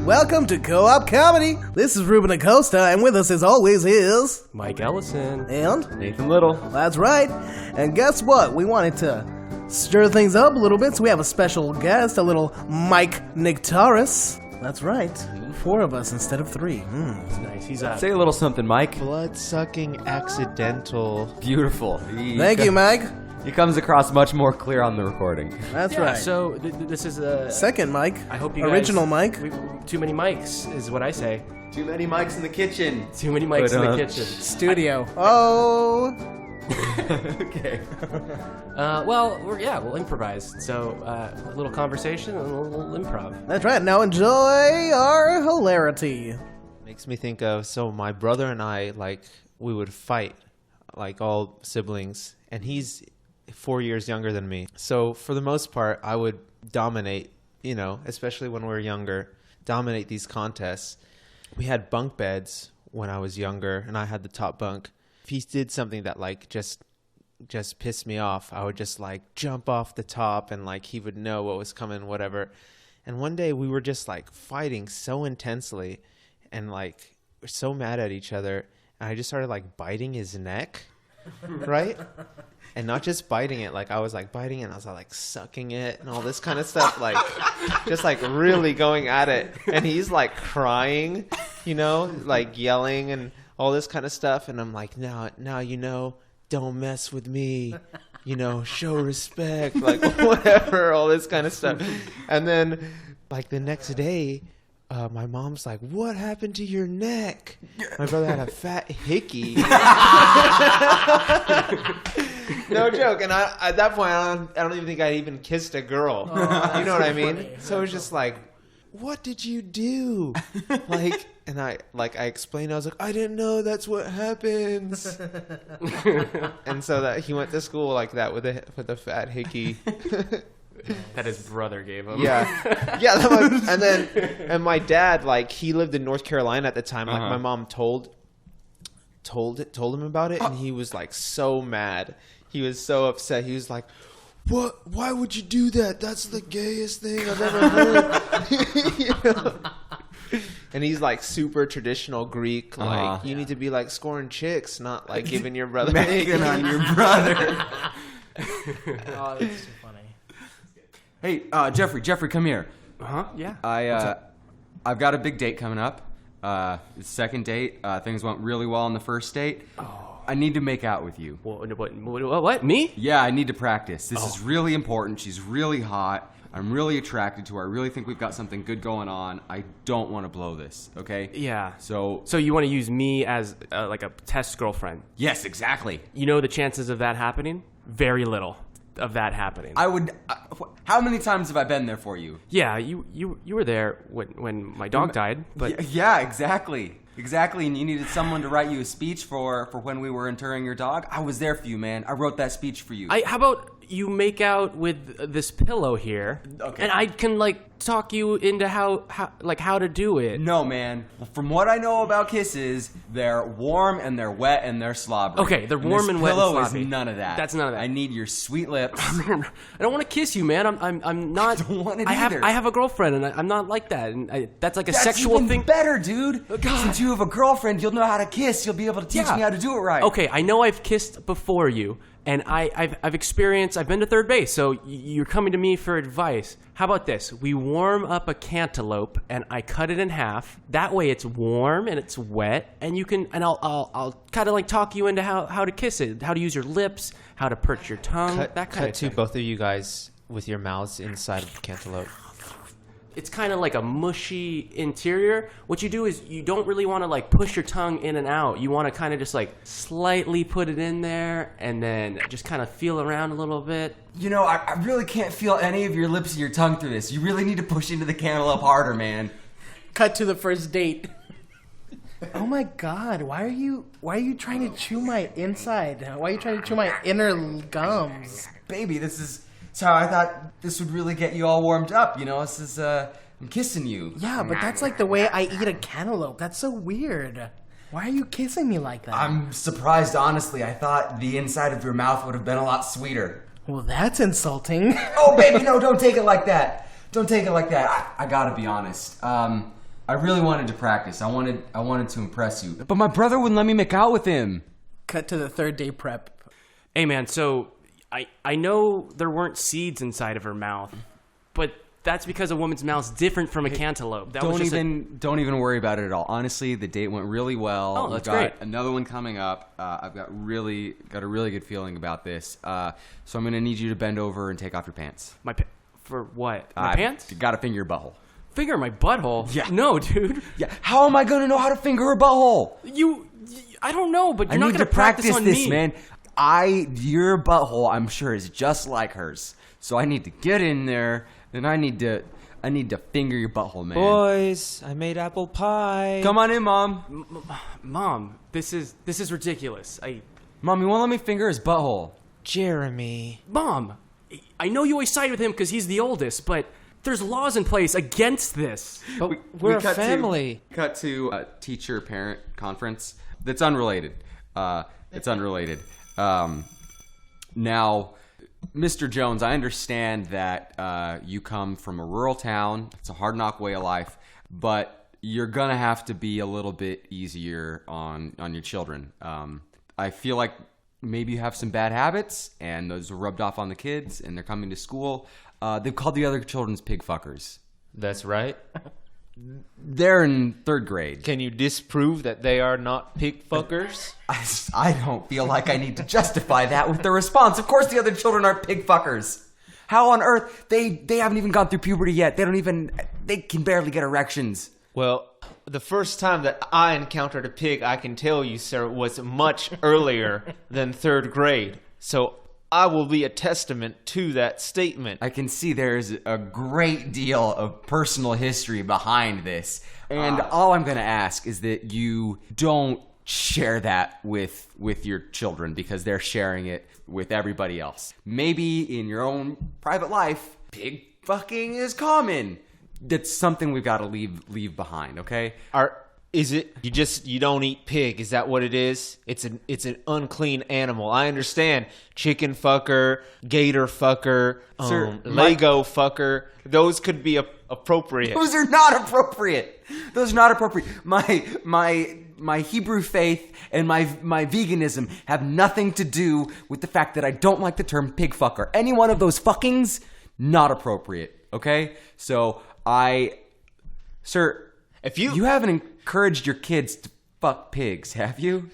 Welcome to Co-op Comedy. This is Ruben Acosta, and with us as always is... Mike Ellison. And? Nathan Little. That's right. And guess what? We wanted to stir things up a little bit, so we have a special guest, a little Mike Niktaris. That's right. 4 of us instead of 3. That's nice. He's Say a little something, Mike. Blood-sucking accidental. Beautiful. Thank you, Mike. He comes across much more clear on the recording. That's right. So this is a second Mike. I hope you guys, original Mike. Too many mics is what I say. Too many mics in the kitchen. Too many mics in the kitchen. Studio. Oh. Okay. Well, we'll improvise. So a little conversation and a little improv. That's right. Now enjoy our hilarity. Makes me think of, so my brother and I, we would fight, like all siblings, and he's 4 years younger than me. So for the most part, I would dominate, especially when we were younger, dominate these contests. We had bunk beds when I was younger, and I had the top bunk. If he did something that just pissed me off, I would just jump off the top, and he would know what was coming, whatever. And one day we were just fighting so intensely, and we're so mad at each other, and I just started biting his neck, right? And not just biting it, I was biting it, and I was sucking it and all this kind of stuff, just really going at it. And he's crying, yelling and all this kind of stuff. And I'm now, don't mess with me, show respect, whatever, all this kind of stuff. And then the next day, my mom's like, what happened to your neck? My brother had a fat hickey. No joke. And at that point, I don't even think I even kissed a girl. You know what I mean? Funny. So it was just what did you do? And I explained, I was I didn't know that's what happens. And so that he went to school like that with a fat hickey. That his brother gave him. Yeah. And my dad, he lived in North Carolina at the time. My mom told him about it, and he was so mad. He was so upset. He was like, "What? Why would you do that? That's the gayest thing I've ever heard." And he's super traditional Greek. You need to be scoring chicks, not giving your brother Making on your brother. Oh, that's so funny. Hey, Jeffrey, come here. Yeah. I've got a big date coming up. It's second date. Things went really well on the first date. Oh. I need to make out with you. What? Me? Yeah, I need to practice. This is really important. She's really hot. I'm really attracted to her. I really think we've got something good going on. I don't want to blow this, okay? Yeah. So you want to use me as a test girlfriend? Yes, exactly. The chances of that happening? Very little of that happening. I would. How many times have I been there for you? Yeah, you were there when my dog died. But yeah, exactly. And you needed someone to write you a speech for when we were interring your dog. I was there for you, man. I wrote that speech for you. How about you make out with this pillow here, okay, and I can talk you into how to do it. No, man. From what I know about kisses, they're warm and they're wet and they're slobbery. Okay, they're warm and wet and pillow sloppy. is none of that. That's none of that. I need your sweet lips. I don't want to kiss you, man. I'm not. I don't want it either. I have a girlfriend, and I'm not like that. And that's a That's sexual even thing. better, dude. God. Since you have a girlfriend, you'll know how to kiss. You'll be able to teach me how to do it right. Okay, I know I've kissed before you, and I've experienced. I've been to third base, so you're coming to me for advice. How about this? We warm up a cantaloupe, and I cut it in half. That way, it's warm and it's wet, and I'll kind of talk you into how to kiss it, how to use your lips, how to perch your tongue, that kind of Cut thing. to both of you guys with your mouths inside of the cantaloupe. It's kind of like a mushy interior. What you do is you don't really want to push your tongue in and out. You want to kind of just slightly put it in there and then just kind of feel around a little bit. I really can't feel any of your lips or your tongue through this. You really need to push into the cantaloupe harder, man. Cut to the first date. Oh my God! Why are you trying to chew my inside? Why are you trying to chew my inner gums? Baby, this is how I thought this would really get you all warmed up. This is I'm kissing you. Yeah, but that's the way I eat a cantaloupe. That's so weird. Why are you kissing me like that? I'm surprised, honestly. I thought the inside of your mouth would have been a lot sweeter. Well, that's insulting. Oh, baby, no, don't take it like that. Don't take it like that. I gotta be honest. I really wanted to practice. I wanted to impress you. But my brother wouldn't let me make out with him. Cut to the third day prep. Hey, man, so I know there weren't seeds inside of her mouth, but that's because a woman's mouth's different from a cantaloupe. Don't even worry about it at all. Honestly, the date went really well. Oh, that's We've got great. Another one coming up. I've got a really good feeling about this. So I'm gonna need you to bend over and take off your pants. For what? My pants? You gotta finger your butthole. Finger my butthole? Yeah. No, dude. Yeah. How am I gonna know how to finger a butthole? I don't know, but you're not need gonna to practice on this, me. man. Your butthole, I'm sure, is just like hers. So I need to get in there, and I need to finger your butthole, man. Boys, I made apple pie. Come on in, Mom. Mom, this is ridiculous. Mom, you won't let me finger his butthole. Jeremy. Mom, I know you always side with him because he's the oldest, but there's laws in place against this. But we're a family. Cut to a teacher-parent conference that's unrelated. It's unrelated. Now, Mr. Jones, I understand that you come from a rural town. It's a hard-knock way of life, but you're going to have to be a little bit easier on your children. I feel like maybe you have some bad habits, and those are rubbed off on the kids, and they're coming to school. They've called the other children's pig fuckers. That's right. They're in third grade. Can you disprove that they are not pig fuckers? I don't feel like I need to justify that with the response. Of course the other children aren't pig fuckers. How on earth? They haven't even gone through puberty yet. They can barely get erections. Well, the first time that I encountered a pig, I can tell you, sir, was much earlier than third grade. So I will be a testament to that statement. I can see there's a great deal of personal history behind this. And all I'm going to ask is that you don't share that with your children because they're sharing it with everybody else. Maybe in your own private life, pig fucking is common. That's something we've got to leave behind, okay? Is it you don't eat pig? Is that what it is? It's an unclean animal. I understand. Chicken fucker, gator fucker, Sir, Lego fucker. Those could be appropriate. Those are not appropriate. My Hebrew faith and my veganism have nothing to do with the fact that I don't like the term pig fucker. Any one of those fuckings, not appropriate, okay? So Sir, if you haven't encouraged your kids to fuck pigs, have you?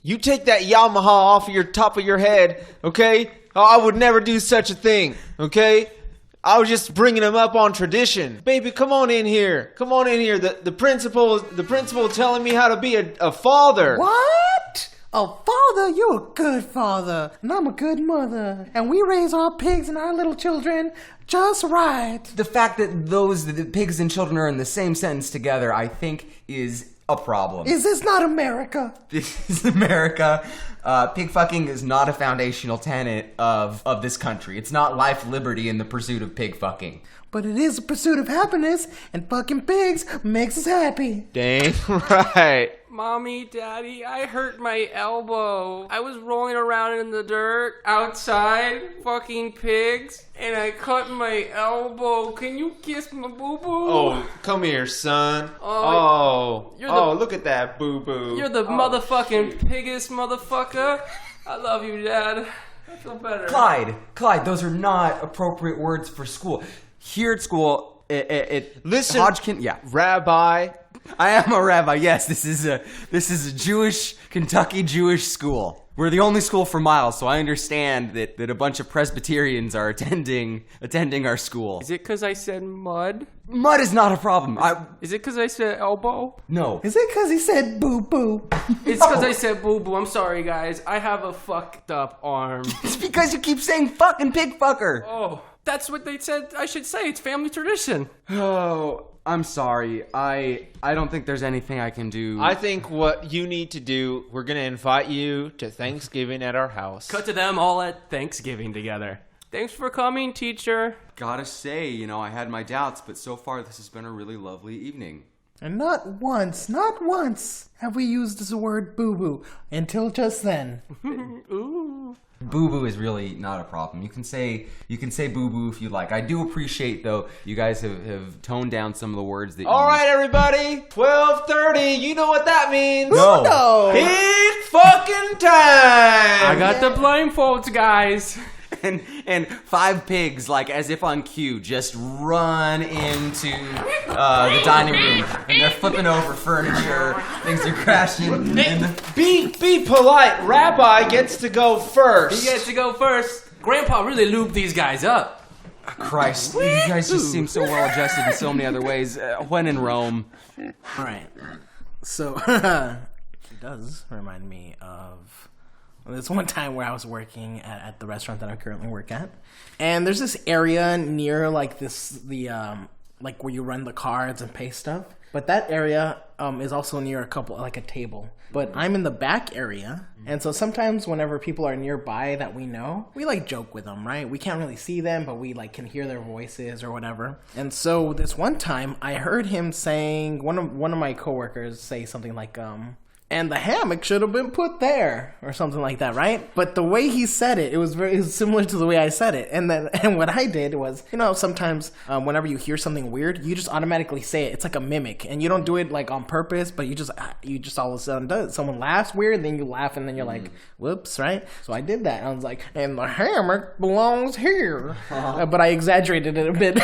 You take that Yamaha off of your top of your head, okay? I would never do such a thing, okay? I was just bringing them up on tradition. Baby, come on in here. Come on in here. The principal telling me how to be a father. What? A father? You're a good father. And I'm a good mother. And we raise our pigs and our little children just right. The fact that the pigs and children are in the same sentence together, I think, is a problem. Is this not America? This is America. Pig fucking is not a foundational tenet of this country. It's not life, liberty, and the pursuit of pig fucking. But it is a pursuit of happiness, and fucking pigs makes us happy. Dang right. Mommy, Daddy, I hurt my elbow. I was rolling around in the dirt outside, fucking pigs, and I cut my elbow. Can you kiss my boo-boo? Oh, come here, son. Look at that boo-boo. You're the motherfucking piggest motherfucker. I love you, Dad. I feel better. Clyde, those are not appropriate words for school. Here at school, Listen, Hodgkin, yeah. Rabbi. I am a rabbi. Yes, this is a Jewish, Kentucky Jewish school. We're the only school for miles, so I understand that a bunch of Presbyterians are attending our school. Is it because I said mud? Mud is not a problem. Is it because I said elbow? No. Is it because he said boo-boo? It's because I said boo-boo. I'm sorry, guys. I have a fucked up arm. It's because you keep saying fucking pig fucker. Oh, that's what they said I should say. It's family tradition. Oh, I'm sorry. I don't think there's anything I can do. I think what you need to do, we're going to invite you to Thanksgiving at our house. Cut to them all at Thanksgiving together. Thanks for coming, teacher. Gotta say, I had my doubts, but so far this has been a really lovely evening. And not once have we used the word boo-boo until just then. Ooh. Boo-boo is really not a problem. You can say boo-boo if you like. I do appreciate, though, you guys have toned down some of the words that All right, everybody, 12:30. You know what that means? No. It's fucking time. I got the blindfolds, guys. And 5 pigs, like as if on cue, just run into the dining room, and they're flipping over furniture. Things are crashing. Be polite. Rabbi gets to go first. He gets to go first. Grandpa really lubed these guys up. Christ, you guys just seem so well adjusted in so many other ways. When in Rome. All right. So it does remind me of this one time where I was working at the restaurant that I currently work at, and there's this area near like like where you run the cards and pay stuff. But that area is also near a table. But I'm in the back area, and so sometimes whenever people are nearby that we know, we like joke with them, right? We can't really see them, but we like can hear their voices or whatever. And so this one time, I heard him saying, one of my coworkers say something like, and the hammock should have been put there, or something like that, right? But the way he said it, it was similar to the way I said it. And what I did was, sometimes whenever you hear something weird, you just automatically say it. It's like a mimic, and you don't do it like on purpose, but you just all of a sudden do it. Someone laughs weird, then you laugh, and then you're like, whoops, right? So I did that. I was like, and the hammock belongs here. But I exaggerated it a bit.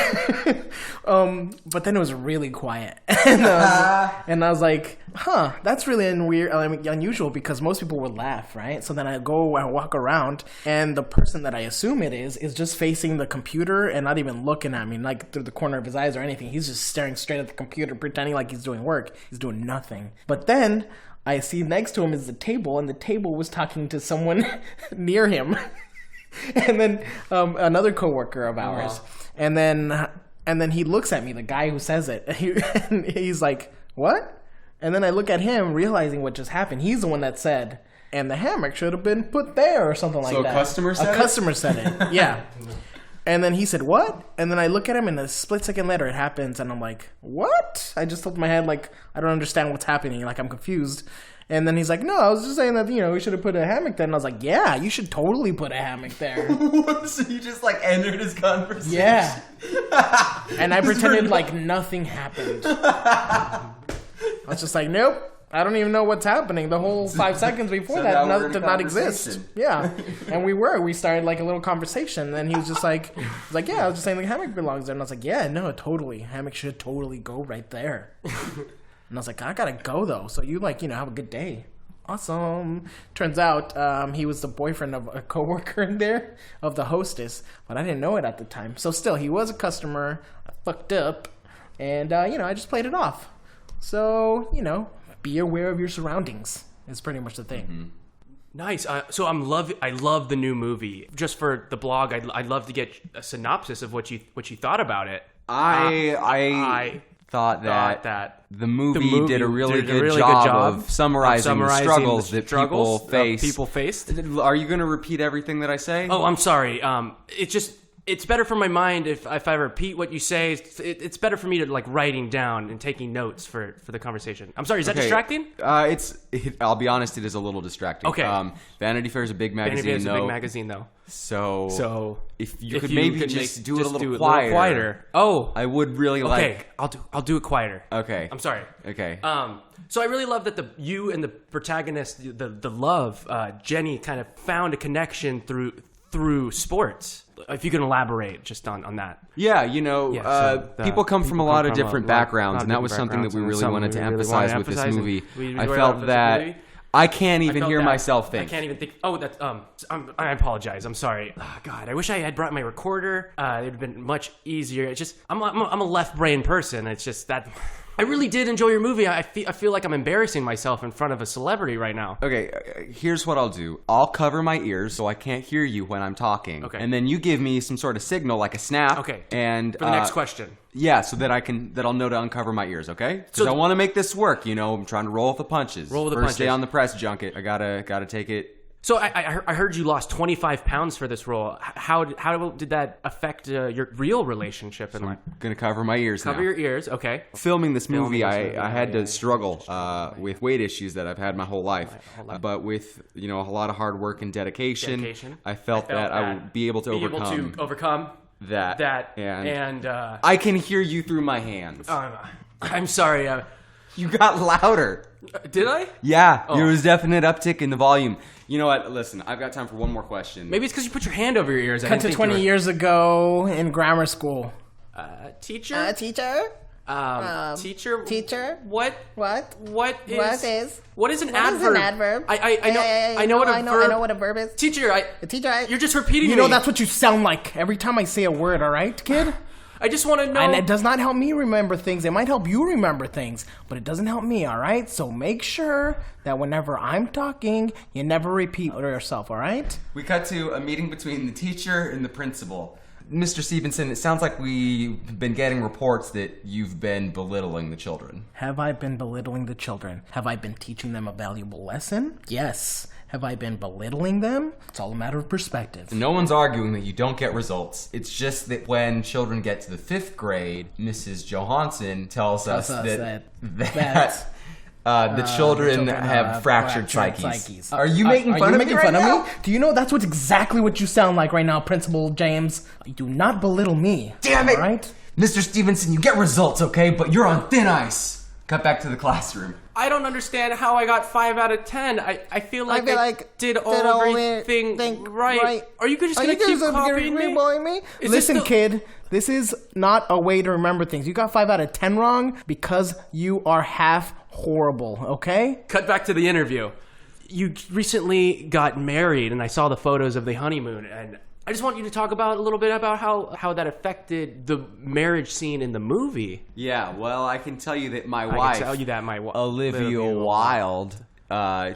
But then it was really quiet. And I was like, huh, that's really unusual, because most people would laugh, right? So then I walk around, and the person that I assume it is just facing the computer and not even looking at me, like through the corner of his eyes or anything. He's just staring straight at the computer, pretending like he's doing work. He's doing nothing. But then I see next to him is the table, and the table was talking to someone near him. And then another coworker of ours. And then he looks at me, the guy who says it. And he's like, what? And then I look at him, realizing what just happened. He's the one that said, and the hammock should have been put there, or something like that. So a customer said it? A customer said it, yeah. And then he said, what? And then I look at him, and a split second later it happens, and I'm like, what? I just tilted my head like, I don't understand what's happening, like I'm confused. And then he's like, no, I was just saying that, we should have put a hammock there. And I was like, yeah, you should totally put a hammock there. So you just like entered his conversation? Yeah. And I pretended like nothing happened. I was just like, nope, I don't even know what's happening. The whole 5 seconds before that did not exist. Yeah. And we started like a little conversation. And then he was just like, yeah, I was just saying the hammock belongs there. And I was like, yeah, no, totally. Hammock should totally go right there. And I was like, I gotta go though. So you have a good day. Awesome. Turns out he was the boyfriend of a coworker in there, of the hostess. But I didn't know it at the time. So still, he was a customer. I fucked up. And, I just played it off. So, be aware of your surroundings is pretty much the thing. Mm-hmm. Nice. So I love the new movie. Just for the blog, I'd love to get a synopsis of what you thought about it. I thought that the movie did a really good job of summarizing the struggles that people faced. Are you going to repeat everything that I say? Oh, I'm sorry. It's better for my mind if I repeat what you say. It's better for me to like writing down and taking notes for the conversation. I'm sorry, is that distracting? I'll be honest, it is a little distracting. Okay. Vanity Fair is a big magazine. Vanity Fair is a big magazine, though. So if you could maybe just do it a little quieter. Oh, I would really like. Okay, I'll do it quieter. Okay. I'm sorry. Okay. So I really love that you and the protagonist, the love, Jenny, kind of found a connection through sports. If you can elaborate just on that. Yeah, people come from a lot of different backgrounds, and that was something that we really wanted to emphasize with this movie. I felt that I can't even hear myself think. I can't even think. Oh, that's I apologize. I'm sorry. Oh, God, I wish I had brought my recorder. It'd have been much easier. It's just I'm a left brain person. It's just that. I really did enjoy your movie. I feel like I'm embarrassing myself in front of a celebrity right now. Okay, here's what I'll do. I'll cover my ears so I can't hear you when I'm talking. Okay. And then you give me some sort of signal, like a snap. Okay. And for the next question. Yeah, so that I'll know to uncover my ears, okay? Because I want to make this work, I'm trying to roll with the punches. Roll with the punches. First day on the press junket. I gotta take it So I heard you lost 25 pounds for this role. How did that affect your real relationship in life? I'm gonna cover my ears now. Cover your ears, okay. Filming this movie, I had to yeah. struggle with weight issues that I've had my whole life. But with a lot of hard work and dedication, I felt that I would be able to overcome that. And I can hear you through my hands. I'm sorry. You got louder. Did I? Yeah, there was definite uptick in the volume. You know what? Listen, I've got time for one more question. Maybe it's because you put your hand over your ears. Cut to 20 years ago in grammar school. Teacher? Teacher? Teacher? Teacher? What? What? What is an What adverb? is an adverb? I know what a verb. I know what a verb is. Teacher, Teacher, you're just repeating me. You know that's what you sound like every time I say a word, all right, kid? I just want to know. And it does not help me remember things. It might help you remember things, but it doesn't help me, all right? So make sure that whenever I'm talking, you never repeat yourself, all right? We cut to a meeting between the teacher and the principal. Mr. Stevenson, it sounds like we've been getting reports that you've been belittling the children. Have I been belittling the children? Have I been teaching them a valuable lesson? Yes. Have I been belittling them? It's all a matter of perspective. No one's arguing that you don't get results. It's just that when children get to the 5th grade, Mrs. Johansson tells us that the children have fractured psyches. Are you making fun of me right now? Do you know that's what's exactly what you sound like right now, Principal James? Do not belittle me. Damn it! All right? Mr. Stevenson, you get results, okay? But you're on thin ice. Cut back to the classroom. I don't understand how I got 5 out of 10. I feel like I did everything right. Are you just going to keep copying me? Listen, kid, this is not a way to remember things. You got 5 out of 10 wrong because you are half horrible, okay? Cut back to the interview. You recently got married, and I saw the photos of the honeymoon, and I just want you to talk about a little bit about how that affected the marriage scene in the movie. Yeah, well, I can tell you that my wife, Olivia Wilde,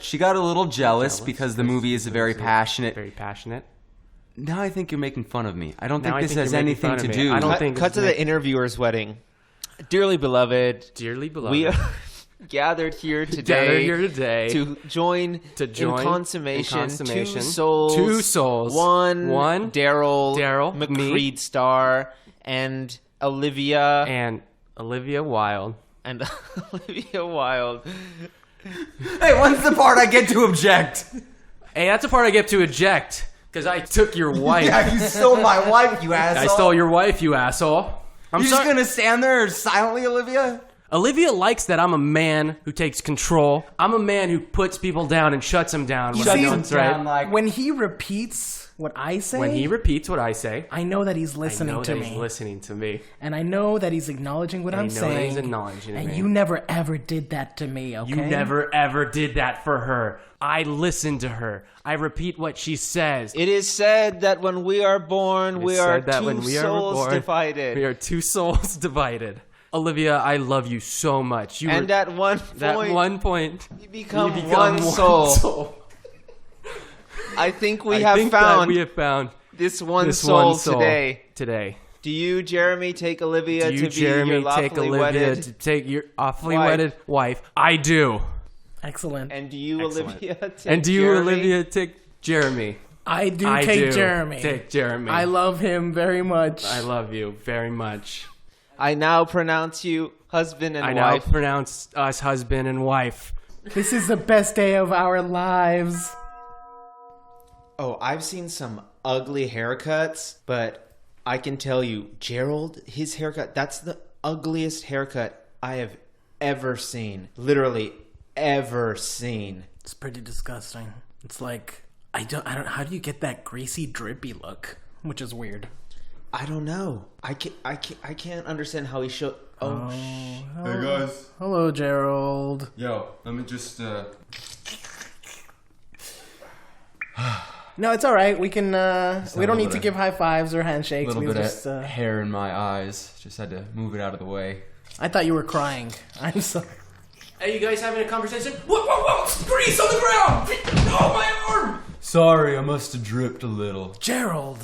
she got a little jealous because the movie is very passionate. Very passionate. Now I think you're making fun of me. I don't think this has anything to do. I don't think. Cut to the interviewer's wedding. Dearly beloved. We gathered here today to join in consummation. Two souls. One Daryl McCreed star and Olivia Wilde. Hey, when's the part I get to object? Hey, that's the part I get to eject because I took your wife. Yeah, you stole my wife, you asshole. I stole your wife, you asshole. You're just gonna stand there silently, Olivia? Olivia likes that I'm a man who takes control. I'm a man who puts people down and shuts them down. When he repeats what I say, I know that he's listening to me. And I know that he's acknowledging what I'm saying. And you never ever did that to me, okay? You never ever did that for her. I listen to her. I repeat what she says. It is said that when we are born, we are two souls divided. We are 2 souls divided. Olivia, I love you so much. At one point, you become one soul. I think we have found this one soul today. Do you, Jeremy, take Olivia to be your lawfully wedded wife? I do. Excellent. And do you, Olivia, take Jeremy? I do take Jeremy. Take Jeremy. I love him very much. I love you very much. I now pronounce you husband and wife. I now pronounce us husband and wife. This is the best day of our lives. Oh, I've seen some ugly haircuts, but I can tell you, Gerald, his haircut, that's the ugliest haircut I have ever seen. Literally ever seen. It's pretty disgusting. It's like, I don't, how do you get that greasy, drippy look? Which is weird. I don't know. I can't understand how he showed. Hey guys. Hello, Gerald. Yo, let me just. No, it's all right. We can. We don't need to give high fives or handshakes. A little bit of hair in my eyes. Just had to move it out of the way. I thought you were crying. I'm sorry. Are you guys having a conversation? Whoa! Grease on the ground! Oh, my arm! Sorry, I must have dripped a little. Gerald,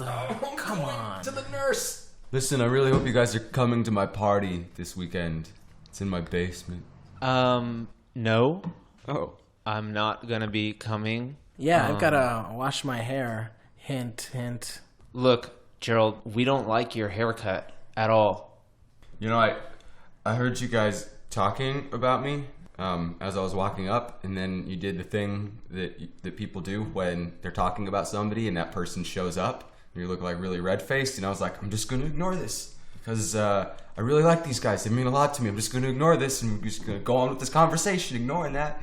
come on. To the nurse. Listen, I really hope you guys are coming to my party this weekend. It's in my basement. No. Oh. I'm not gonna be coming. Yeah, I've gotta wash my hair. Hint, hint. Look, Gerald, we don't like your haircut at all. You know, I heard you guys talking about me as I was walking up, and then you did the thing that people do when they're talking about somebody and that person shows up, and you look like really red-faced, and I was like, I'm just going to ignore this because I really like these guys. They mean a lot to me. I'm just going to ignore this, and we're just going to go on with this conversation, ignoring that.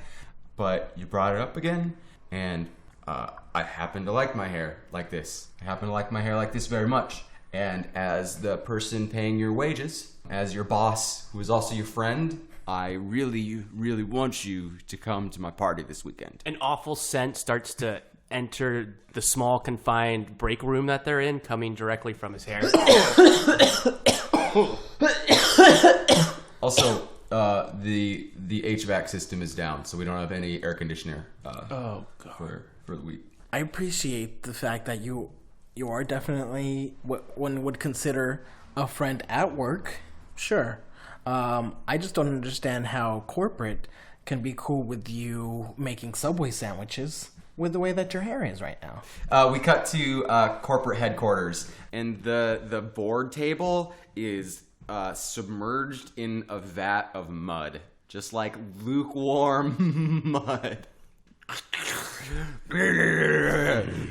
But you brought it up again, and I happen to like my hair like this. I happen to like my hair like this very much. And as the person paying your wages, as your boss, who is also your friend, I really, really want you to come to my party this weekend. An awful scent starts to enter the small, confined break room that they're in, coming directly from his hair. Also, the HVAC system is down, so we don't have any air conditioner for the week. I appreciate the fact that you are definitely what one would consider a friend at work. Sure. I just don't understand how corporate can be cool with you making Subway sandwiches with the way that your hair is right now. We cut to corporate headquarters, and the board table is submerged in a vat of mud, just like lukewarm mud.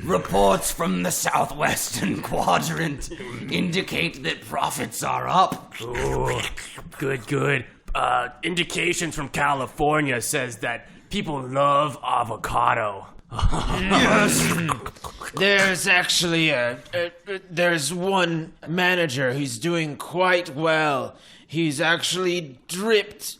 Reports from the southwestern quadrant indicate that profits are up. Ooh, good. Indications from California says that people love avocado. Yes. There's actually there's one manager who's doing quite well. He's actually dripped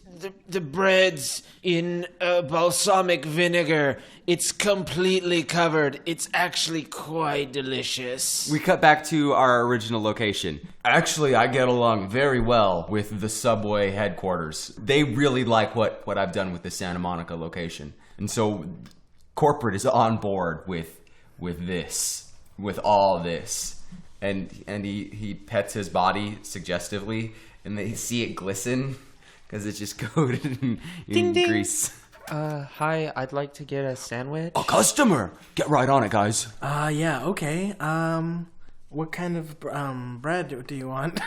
the breads in balsamic vinegar. It's completely covered. It's actually quite delicious. We cut back to our original location. Actually, I get along very well with the Subway headquarters. They really like what I've done with the Santa Monica location. And so corporate is on board with this, with all this. And he pets his body suggestively, and they see it glisten because it's just coated in grease. Hi, I'd like to get a sandwich. A customer! Get right on it, guys. Yeah, okay. What kind of bread do you want?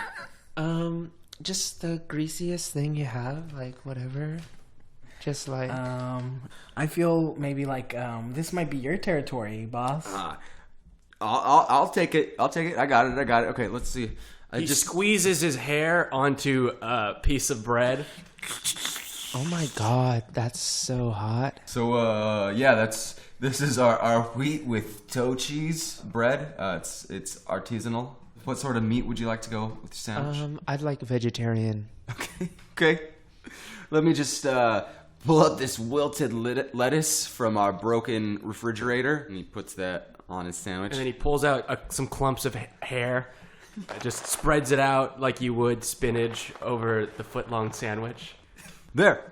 Just the greasiest thing you have, like whatever. Just like... I feel maybe like this might be your territory, boss. I'll take it. I got it. Okay, let's see. He just squeezes his hair onto a piece of bread. Oh my god, that's so hot. So yeah, this is our wheat with toe cheese bread. It's artisanal. What sort of meat would you like to go with your sandwich? I'd like vegetarian. Okay. Let me just pull up this wilted lettuce from our broken refrigerator, and he puts that on his sandwich. And then he pulls out some clumps of hair, just spreads it out like you would spinach over the foot-long sandwich. There.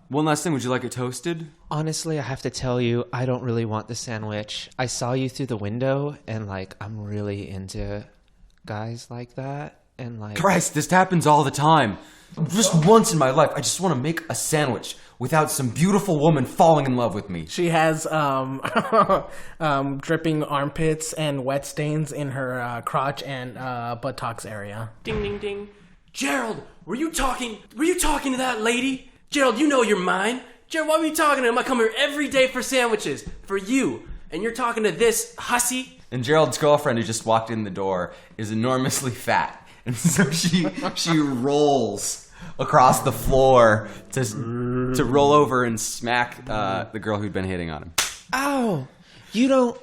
One last thing. Would you like it toasted? Honestly, I have to tell you, I don't really want the sandwich. I saw you through the window, and like, I'm really into guys like that, and like... Christ, this happens all the time. Just once in my life, I just want to make a sandwich without some beautiful woman falling in love with me. She has dripping armpits and wet stains in her crotch and buttocks area. Ding, ding, ding. Gerald, were you talking to that lady? Gerald, you know you're mine. Gerald, why were you talking to him? I come here every day for sandwiches. For you. And you're talking to this hussy? And Gerald's girlfriend, who just walked in the door, is enormously fat. And so she rolls across the floor to roll over and smack the girl who'd been hitting on him. Ow! You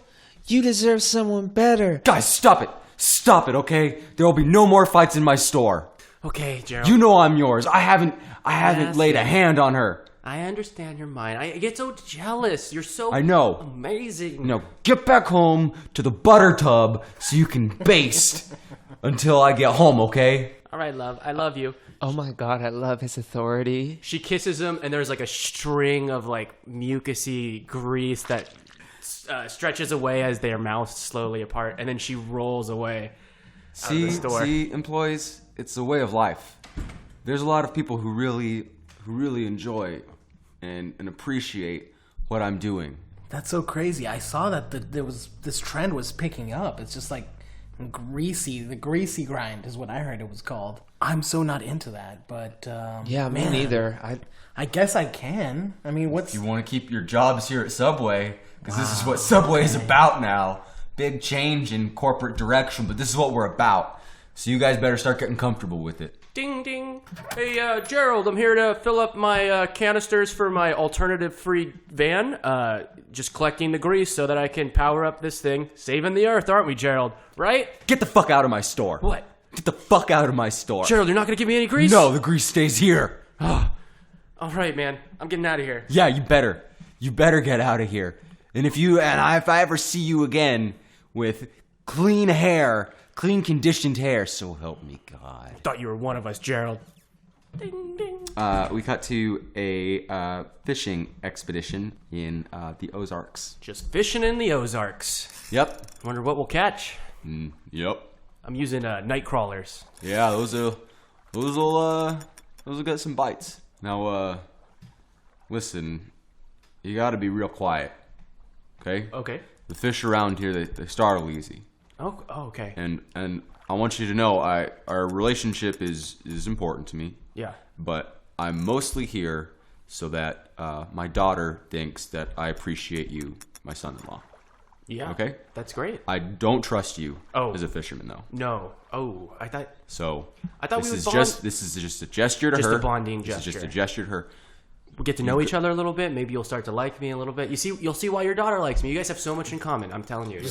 deserve someone better. Guys, stop it! Stop it, okay? There will be no more fights in my store. Okay, Gerald. You know I'm yours. I haven't laid a hand on her. I understand your mind. I get so jealous. You're so I know. Amazing. Now get back home to the butter tub so you can baste until I get home, okay? All right, love. I love you. Oh my god, I love his authority. She kisses him, and there's like a string of like mucousy grease that stretches away as their mouths slowly apart, and then she rolls away out of the store. See, employees, it's a way of life. There's a lot of people who really enjoy and appreciate what I'm doing. That's so crazy. I saw that this trend was picking up. It's just like the greasy grind is what I heard it was called. I'm so not into that, but Yeah, me neither. I guess I can. I mean, If you want to keep your jobs here at Subway, because this is what Subway is about now. Big change in corporate direction, but this is what we're about. So you guys better start getting comfortable with it. Ding, ding. Hey, Gerald, I'm here to fill up my canisters for my alternative-free van. Just collecting the grease so that I can power up this thing. Saving the earth, aren't we, Gerald? Right? Get the fuck out of my store. What? Get the fuck out of my store. Gerald, you're not going to give me any grease? No, the grease stays here. All right, man. I'm getting out of here. Yeah, you better. You better get out of here. And if I ever see you again with clean hair, clean conditioned hair, so help me God. Thought you were one of us, Gerald. Ding, ding. We cut to a fishing expedition in the Ozarks. Just fishing in the Ozarks. Yep. Wonder what we'll catch. Yep. I'm using night crawlers. Yeah, those will get some bites. Now, listen, you got to be real quiet. Okay. Okay. The fish around here, they startle easy. Oh, okay. And I want you to know, our relationship is important to me. Yeah. But I'm mostly here so that my daughter thinks that I appreciate you, my son-in-law. Yeah. Okay? That's great. I don't trust you Oh. as a fisherman, though. No. Oh, I thought This we is would just bond. this is just a gesture to Just her. a bonding This is just gesture. a gesture to her. we get to know each other a little bit. Maybe you'll start to like me a little bit. You'll see why your daughter likes me. You guys have so much in common. I'm telling you.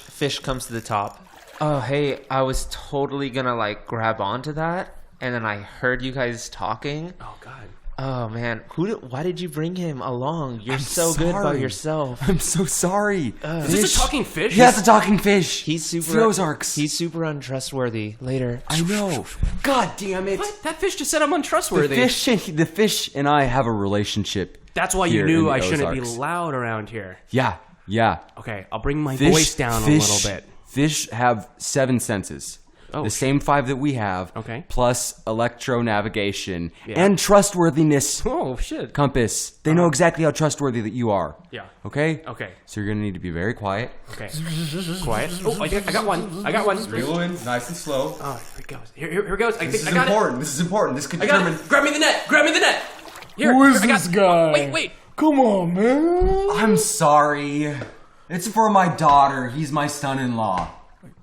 Fish comes to the top. Oh, hey, I was totally gonna like grab onto that, and then I heard you guys talking. Oh God. Oh man, why did you bring him along? You're so good by sorry. yourself. I'm so sorry. Is this a talking fish? Yeah, it's a talking fish. He's It's super. the Ozarks. He's super untrustworthy. Later. I know. God damn it. What? That fish just said I'm The untrustworthy. fish and I have a relationship. That's why you here knew in I the shouldn't be Ozarks. loud around here. Yeah. Okay, I'll bring my voice down a little bit. Fish have 7 senses. Oh, the same 5 that we have. Okay. Plus electronavigation Yeah. and trustworthiness. Oh shit. Compass. They know exactly how trustworthy that you are. Yeah. Okay? Okay. So you're going to need to be very quiet. Okay. Quiet. Oh, I got one. Reel in nice and slow. Oh, here it goes. Here goes. I This think is I got important. This is important. This could it. I got determine. it. Grab me the net. Here. Who is I got- this guy? Wait. Come on, man. I'm sorry. It's for my daughter. He's my son-in-law.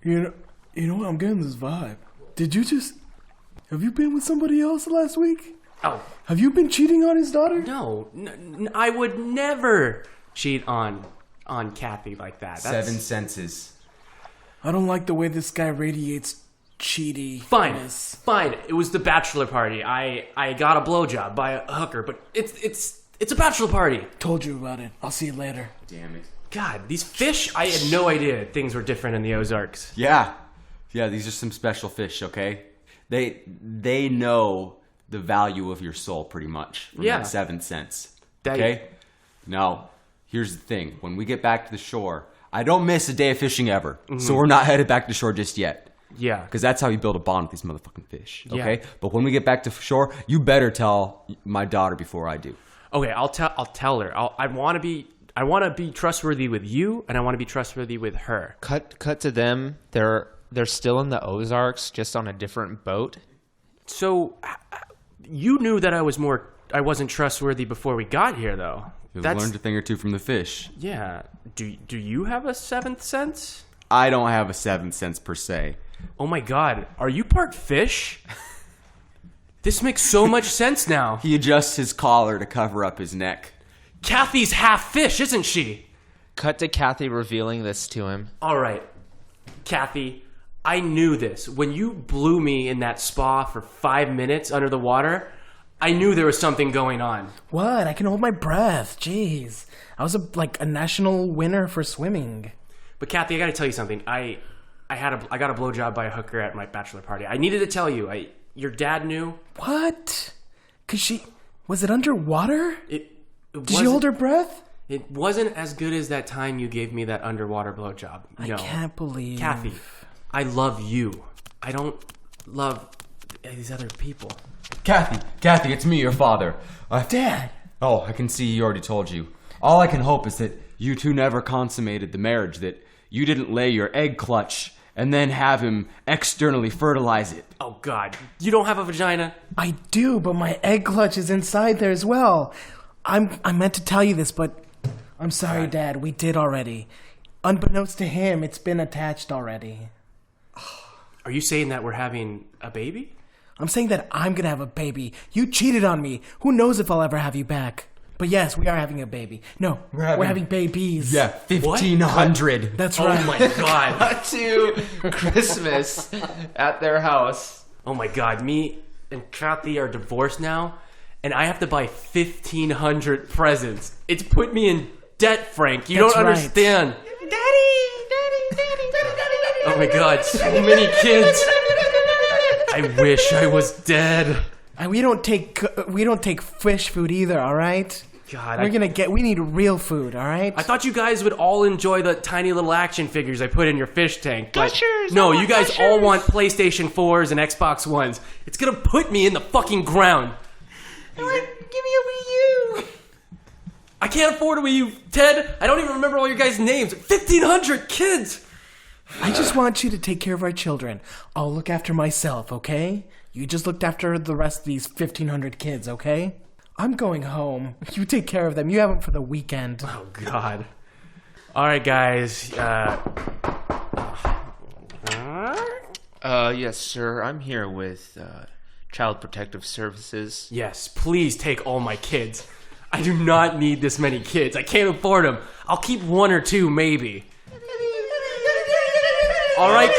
You know what? I'm getting this vibe. Have you been with somebody else last week? Oh Have you been cheating on his daughter? no, I would never cheat on Kathy like that. That's 7 senses. I don't like the way this guy radiates cheaty. Fine. It was the bachelor party. I got a blowjob by a hooker, but it's a bachelor party. Told you about it. I'll see you later. Damn it. God, these fish, I had no idea things were different in the Ozarks. Yeah, these are some special fish, okay? They know the value of your soul pretty much from Yeah. that 7th sense. That- Okay? Now, here's the thing. When we get back to the shore, I don't miss a day of fishing ever. So we're not headed back to shore just yet. Yeah. Because that's how you build a bond with these motherfucking fish, okay? Yeah. But when we get back to shore, you better tell my daughter before I do. Okay, I'll tell her. I want to be trustworthy with you, and I want to be trustworthy with her. Cut to them. They're still in the Ozarks, just on a different boat. So you knew that I wasn't trustworthy before we got here, though. We've learned a thing or two from the fish. Yeah. Do you have a 7th sense? I don't have a 7th sense per se. Oh my God, are you part fish? This makes so much sense now. He adjusts his collar to cover up his neck. Kathy's half fish, isn't she? Cut to Kathy revealing this to him. All right, Kathy, I knew this. When you blew me in that spa for 5 minutes under the water, I knew there was something going on. What? I can hold my breath. Jeez. I was a national winner for swimming. But Kathy, I got to tell you something. I got a blowjob by a hooker at my bachelor party. I needed to tell you. Your dad knew. What? Was it underwater? Did she wasn't- hold her breath? It wasn't as good as that time you gave me that underwater blowjob. No. I can't believe. Kathy, I love you. I don't love these other people. Kathy, it's me, your father. Dad. Oh, I can see he already told you. All I can hope is that you two never consummated the marriage, that you didn't lay your egg clutch and then have him externally fertilize it. Oh, God. You don't have a vagina? I do, but my egg clutch is inside there as well. I meant to tell you this, but I'm sorry, Dad. We did already. Unbeknownst to him, it's been attached already. Are you saying that we're having a baby? I'm saying that I'm gonna have a baby. You cheated on me. Who knows if I'll ever have you back? But yes, we are having a baby. No, we're having babies. Yeah, 1,500. That's right. Oh, my God. To Christmas at their house. Oh, my God. Me and Kathy are divorced now, and I have to buy 1,500 presents. It's put me in debt, Frank. You That's don't right. understand. Oh, my God. So many kids. I wish I was dead. And we don't take fish food either, all right? God, We need real food, all right? I thought you guys would all enjoy the tiny little action figures I put in your fish tank. But Gushers, no, I want you guys gushers. all want PlayStation 4s and Xbox Ones. It's gonna put me in the fucking ground. Give me a Wii U. I can't afford a Wii U, Ted. I don't even remember all your guys' names. 1,500 kids. I just want you to take care of our children. I'll look after myself, okay? You just looked after the rest of these 1,500 kids, okay? I'm going home. You take care of them. You have them for the weekend. Oh, God. All right, guys. Yes, sir. I'm here with Child Protective Services. Yes, please take all my kids. I do not need this many kids. I can't afford them. I'll keep one or two, maybe. All right,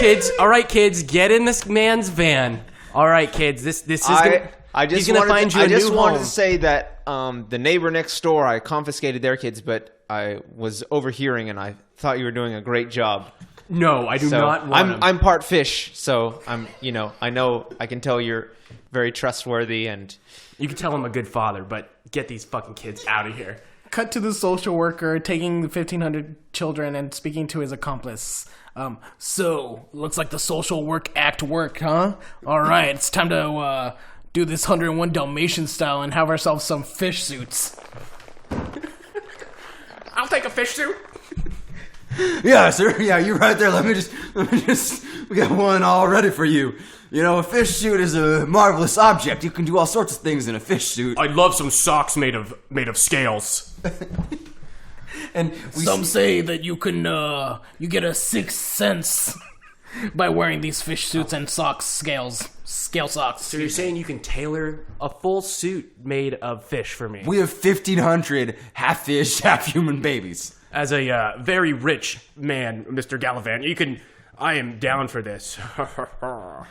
kids. Get in this man's van. All right, kids. This is gonna. He's gonna find you a new wanted home. to say that the neighbor next door, I confiscated their kids, but I was overhearing and I thought you were doing a great job. No, I do not want them. I'm part fish, so I can tell you're very trustworthy and You can tell I'm a good father, but get these fucking kids out of here. Cut to the social worker taking the 1,500 children and speaking to his accomplice. So, looks like the social work act worked, huh? All right, it's time to do this 101 Dalmatian style and have ourselves some fish suits. I'll take a fish suit. Yeah, sir. Yeah, you're right there. Let me just, we got one all ready for you. You know, a fish suit is a marvelous object. You can do all sorts of things in a fish suit. I'd love some socks made of scales. And Some say that you can, you get a sixth sense by wearing these fish suits and scale socks. So you're saying you can tailor a full suit made of fish for me? we have 1,500 half fish, half human babies. As a very rich man, Mr. Gallivant, I am down for this. All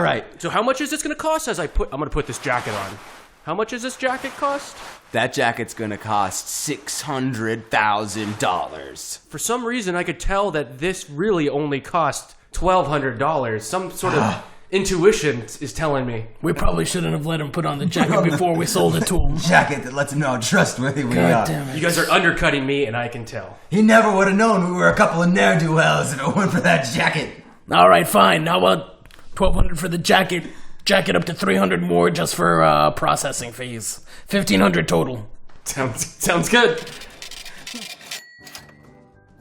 right. So how much is this going to cost I'm going to put this jacket on. How much does this jacket cost? That jacket's gonna cost $600,000. For some reason, I could tell that this really only cost $1,200. Some sort of intuition is telling me. We probably shouldn't have let him put on the jacket before we sold it to him. Jacket that lets him know how trustworthy we God are. damn it. You guys are undercutting me, and I can tell. He never would have known we were a couple of ne'er-do-wells if it weren't for that jacket. All right, fine. How about $1,200 for the jacket? Jacket up to $300 more just for processing fees. $1,500 total. Sounds good.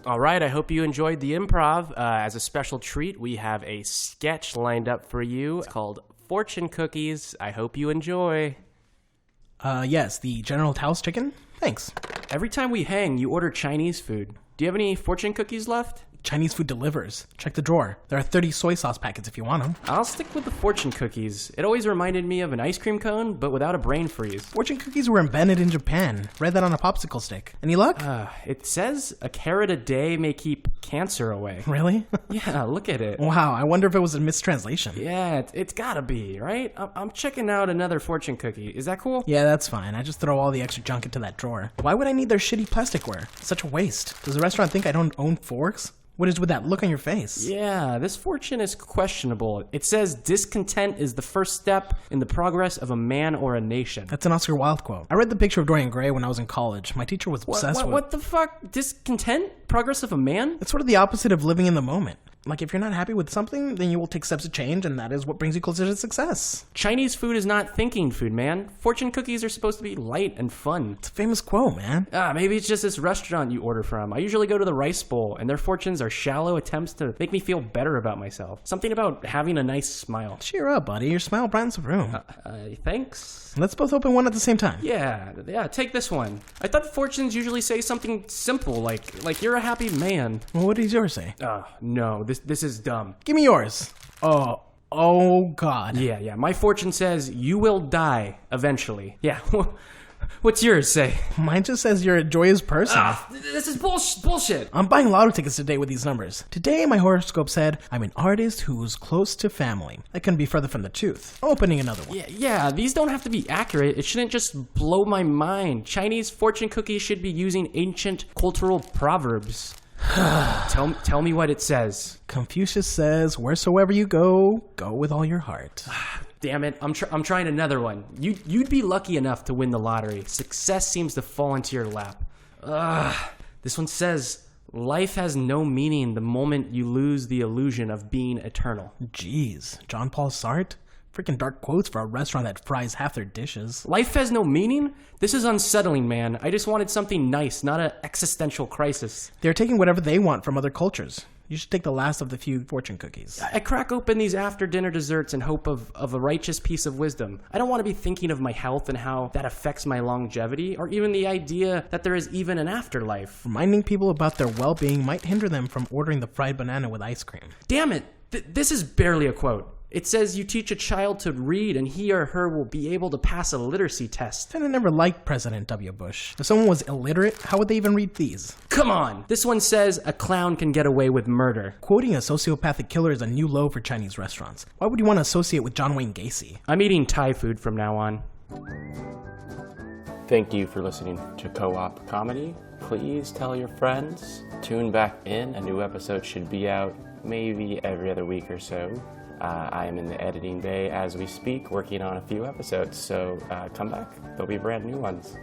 All right, I hope you enjoyed the improv. As a special treat, we have a sketch lined up for you. It's called Fortune Cookies. I hope you enjoy. Yes, the General Tao's chicken. Thanks. Every time we hang, you order Chinese food. Do you have any fortune cookies left? Chinese food delivers. Check the drawer. There are 30 soy sauce packets if you want them. I'll stick with the fortune cookies. It always reminded me of an ice cream cone, but without a brain freeze. Fortune cookies were invented in Japan. Read that on a popsicle stick. Any luck? It says a carrot a day may keep cancer away. Really? Yeah, look at it. Wow, I wonder if it was a mistranslation. Yeah, it's gotta be, right? I'm checking out another fortune cookie. Is that cool? Yeah, that's fine. I just throw all the extra junk into that drawer. Why would I need their shitty plasticware? Such a waste. Does the restaurant think I don't own forks? What is with that look on your face? Yeah, this fortune is questionable. It says discontent is the first step in the progress of a man or a nation. That's an Oscar Wilde quote. I read the picture of Dorian Gray when I was in college. My teacher was obsessed with it. What the fuck? Discontent? Progress of a man? It's sort of the opposite of living in the moment. Like, if you're not happy with something, then you will take steps to change, and that is what brings you closer to success. Chinese food is not thinking food, man. Fortune cookies are supposed to be light and fun. It's a famous quote, man. Maybe it's just this restaurant you order from. I usually go to the Rice Bowl, and their fortunes are shallow attempts to make me feel better about myself. Something about having a nice smile. Cheer up, buddy. Your smile brightens the room. Thanks. Let's both open one at the same time. Yeah, take this one. I thought fortunes usually say something simple, like you're a happy man. Well, what does yours say? No, this is dumb. Give me yours. Oh, God. Yeah, my fortune says you will die eventually. Yeah, what's yours say? Mine just says you're a joyous person. This is bullshit. I'm buying lotto tickets today with these numbers. Today, my horoscope said I'm an artist who's close to family. I couldn't be further from the truth. I'm opening another one. Yeah, these don't have to be accurate. It shouldn't just blow my mind. Chinese fortune cookies should be using ancient cultural proverbs. Tell me what it says. Confucius says, wheresoever you go with all your heart. Damn it, I'm trying another one. You'd be lucky enough to win the lottery. Success seems to fall into your lap. This one says, life has no meaning the moment you lose the illusion of being eternal. Jeez, John Paul Sartre? Freaking dark quotes for a restaurant that fries half their dishes. Life has no meaning? This is unsettling, man. I just wanted something nice, not an existential crisis. They're taking whatever they want from other cultures. You should take the last of the few fortune cookies. I crack open these after-dinner desserts in hope of a righteous piece of wisdom. I don't want to be thinking of my health and how that affects my longevity, or even the idea that there is even an afterlife. Reminding people about their well-being might hinder them from ordering the fried banana with ice cream. Damn it! This is barely a quote. It says you teach a child to read and he or her will be able to pass a literacy test. And I never liked President W. Bush. If someone was illiterate, how would they even read these? Come on! This one says a clown can get away with murder. Quoting a sociopathic killer is a new low for Chinese restaurants. Why would you want to associate with John Wayne Gacy? I'm eating Thai food from now on. Thank you for listening to Co-op Comedy. Please tell your friends. Tune back in. A new episode should be out maybe every other week or so. I am in the editing bay as we speak, working on a few episodes, so come back. There'll be brand new ones.